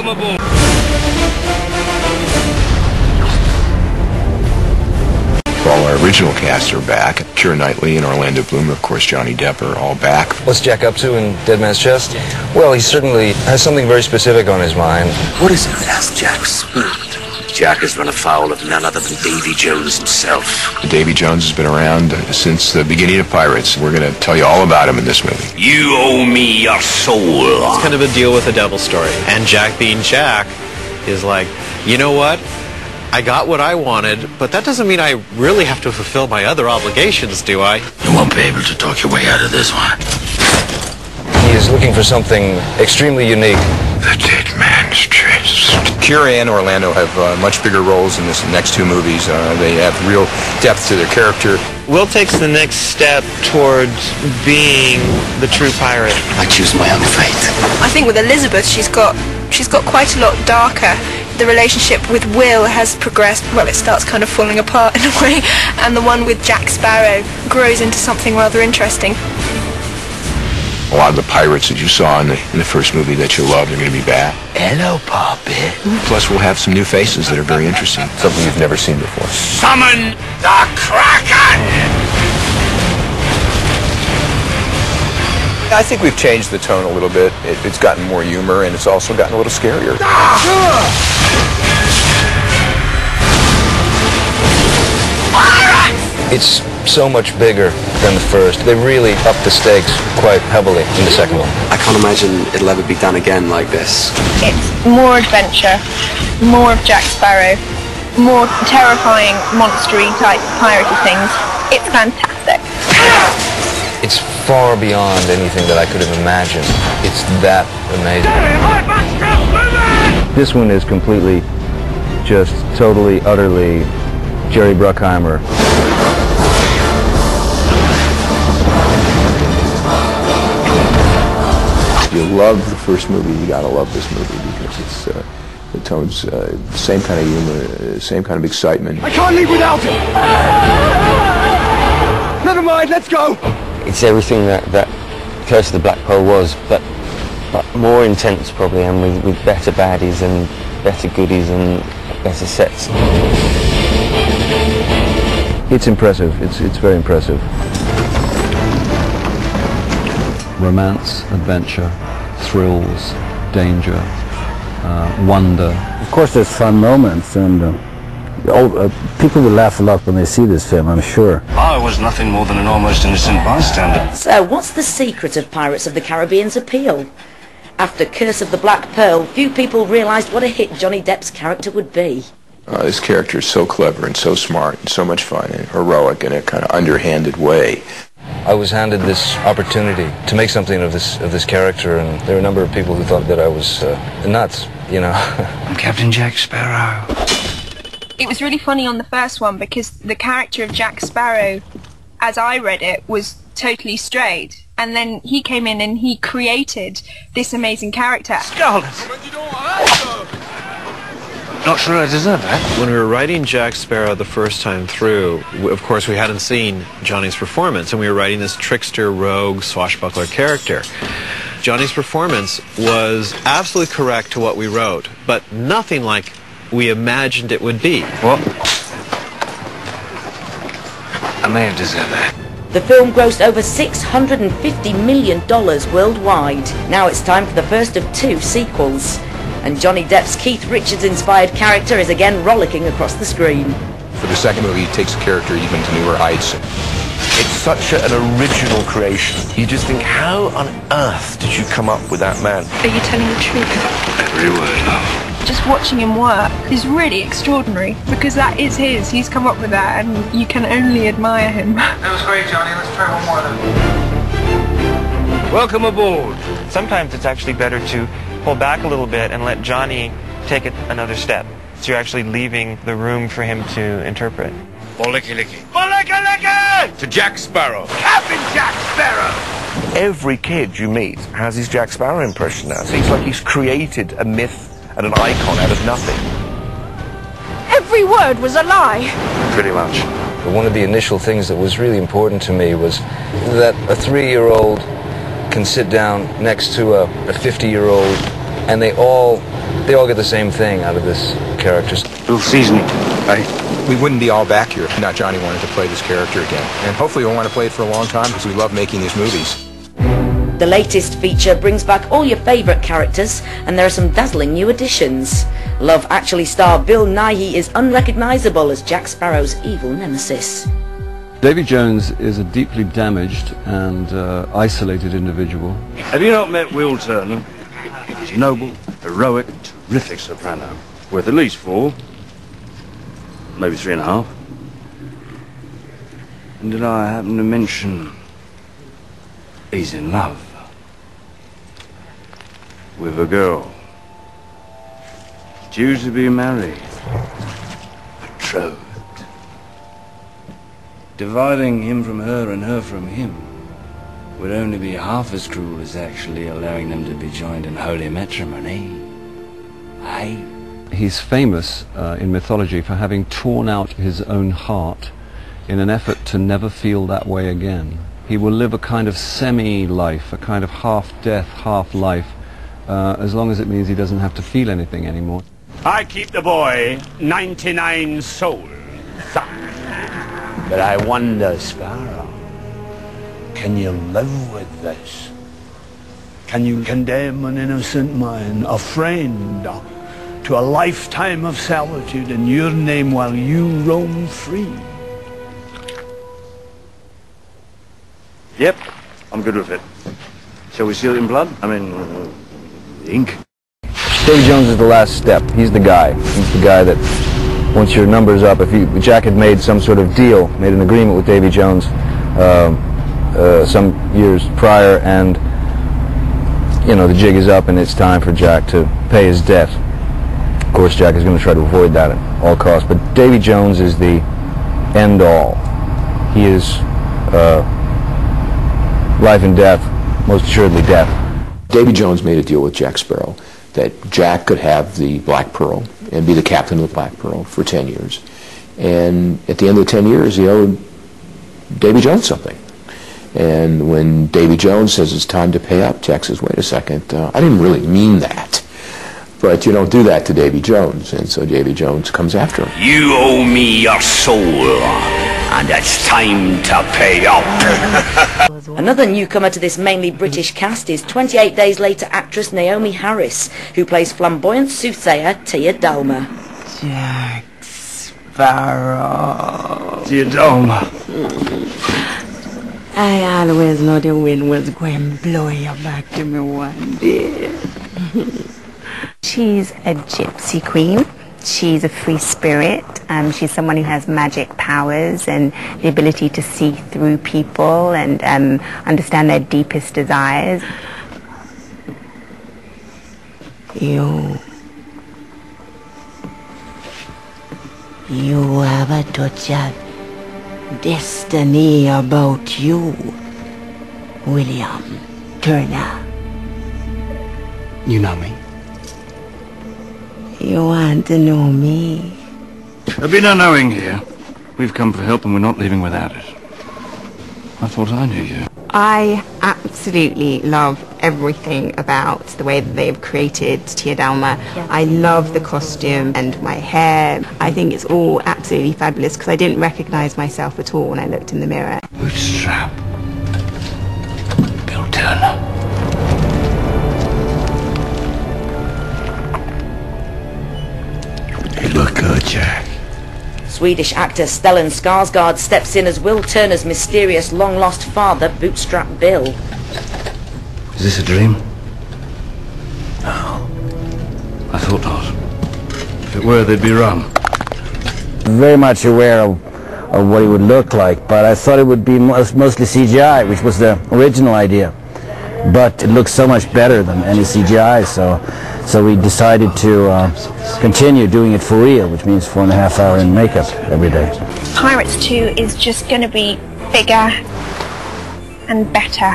Welcome aboard. All our original cast are back. Keira Knightley and Orlando Bloom, of course, Johnny Depp are all back. What's Jack up to in Dead Man's Chest? Well, he certainly has something very specific on his mind. What is it that has Jack swooned? Jack has run afoul of none other than Davy Jones himself. Davy Jones has been around since the beginning of Pirates. We're going to tell you all about him in this movie. You owe me your soul. It's kind of a deal with a devil story. And Jack being Jack is like, you know what? I got what I wanted, but that doesn't mean I really have to fulfill my other obligations, do I? You won't be able to talk your way out of this one. He is looking for something extremely unique. The Dead Man's Chest. Keira and Orlando have much bigger roles in this next two movies. They have real depth to their character. Will takes the next step towards being the true pirate. I choose my own fate. I think with Elizabeth, she's got quite a lot darker. The relationship with Will has progressed. Well, it starts kind of falling apart in a way, and the one with Jack Sparrow grows into something rather interesting. A lot of the pirates that you saw in the first movie that you loved are going to be back. Hello, Poppy. Plus, we'll have some new faces that are very interesting. Something you've never seen before. Summon the Kraken! I think we've changed the tone a little bit. It's gotten more humor, and it's also gotten a little scarier. It's so much bigger than the first. They really upped the stakes quite heavily in the second one. I can't imagine it'll ever be done again like this. It's more adventure, more of Jack Sparrow, more terrifying, monstery type piratey things. It's fantastic. It's far beyond anything that I could have imagined. It's that amazing. This one is completely, just totally, utterly Jerry Bruckheimer. If you love the first movie, you gotta love this movie because it's the tone's same kind of humor, same kind of excitement. I can't leave without it! Never mind, let's go! It's everything that Curse of the Black Pearl was, but more intense probably, and with better baddies and better goodies and better sets. It's impressive. It's very impressive. Romance, adventure, thrills, danger, wonder. Of course there's fun moments, and people will laugh a lot when they see this film, I'm sure. I was nothing more than an almost innocent bystander. So, what's the secret of Pirates of the Caribbean's appeal? After Curse of the Black Pearl, few people realised what a hit Johnny Depp's character would be. This character is so clever and so smart and so much fun and heroic in a kind of underhanded way. I was handed this opportunity to make something of this character, and there were a number of people who thought that I was nuts, you know. I'm Captain Jack Sparrow. It was really funny on the first one because the character of Jack Sparrow, as I read it, was totally straight. And then he came in and he created this amazing character. Scarlet! Not sure I deserve that. When we were writing Jack Sparrow the first time through, of course we hadn't seen Johnny's performance, and we were writing this trickster, rogue, swashbuckler character. Johnny's performance was absolutely correct to what we wrote, but nothing like we imagined it would be. What? I may have deserved that. The film grossed over $650 million worldwide. Now it's time for the first of 2 sequels. And Johnny Depp's Keith Richards-inspired character is again rollicking across the screen. For the second movie, he takes the character even to newer heights. It's such an original creation. You just think, how on earth did you come up with that man? Are you telling the truth? Every word, love. Just watching him work is really extraordinary because that is his. He's come up with that and you can only admire him. That was great, Johnny. Let's try one more of them. Welcome aboard. Sometimes it's actually better to pull back a little bit and let Johnny take it another step. So you're actually leaving the room for him to interpret. Bollicky-licky. Bollicky-licky! To Jack Sparrow. Captain Jack Sparrow! Every kid you meet has his Jack Sparrow impression now. So it's like he's created a myth and an icon out of nothing. Every word was a lie. Pretty much. One of the initial things that was really important to me was that a 3-year-old can sit down next to a 50-year-old and they all they all get the same thing out of this character. Little seasoning, right? We wouldn't be all back here if not Johnny wanted to play this character again. And hopefully we'll want to play it for a long time because we love making these movies. The latest feature brings back all your favourite characters, and there are some dazzling new additions. Love Actually star Bill Nighy is unrecognisable as Jack Sparrow's evil nemesis. Davy Jones is a deeply damaged and isolated individual. Have you not met Will Turner? He's a noble, heroic, terrific soprano. Worth at least 4, maybe 3.5. And did I happen to mention he's in love with a girl due to be married, betrothed. Dividing him from her and her from him would only be half as cruel as actually allowing them to be joined in holy matrimony. Aye. He's famous in mythology for having torn out his own heart in an effort to never feel that way again. He will live a kind of semi-life, a kind of half-death, half-life, as long as it means he doesn't have to feel anything anymore. I keep the boy 99 souls. But I wonder, Sparrow, can you live with this? Can you condemn an innocent man, a friend, to a lifetime of solitude in your name while you roam free? Yep, I'm good with it. Shall we seal it in blood? I mean, ink? Davy Jones is the last step. He's the guy. He's the guy that, once your number's up, if Jack had made some sort of deal, made an agreement with Davy Jones some years prior, and, you know, the jig is up and it's time for Jack to pay his debt. Of course, Jack is going to try to avoid that at all costs, but Davy Jones is the end-all. He is life and death, most assuredly death. Davy Jones made a deal with Jack Sparrow that Jack could have the Black Pearl and be the captain of the Black Pearl for 10 years. And at the end of the 10 years, he owed Davy Jones something. And when Davy Jones says it's time to pay up, Jack says, wait a second, I didn't really mean that. But you don't do that to Davy Jones. And so Davy Jones comes after him. You owe me your soul, and it's time to pay up. Another newcomer to this mainly British cast is 28 Days Later actress Naomi Harris, who plays flamboyant soothsayer Tia Dalma. Jack Sparrow. Tia Dalma. I always knew the wind was going to blow you back to me one day. She's a gypsy queen. She's a free spirit. She's someone who has magic powers and the ability to see through people and understand their deepest desires. You have a touch of destiny about you, William Turner. You know me? You want to know me? There'll be no knowing here. We've come for help and we're not leaving without it. I thought I knew you. I absolutely love everything about the way that they've created Tia Dalma. Yeah. I love the costume and my hair. I think it's all absolutely fabulous because I didn't recognize myself at all when I looked in the mirror. Bootstrap. Bill Turner. You look good, Jack. Swedish actor Stellan Skarsgård steps in as Will Turner's mysterious long-lost father, Bootstrap Bill. Is this a dream? No. I thought not. If it were, they'd be wrong. Very much aware of what it would look like, but I thought it would be mostly CGI, which was the original idea. But it looks so much better than any CGI, so we decided to continue doing it for real, which means 4.5 hours in makeup every day. Pirates 2 is just going to be bigger and better.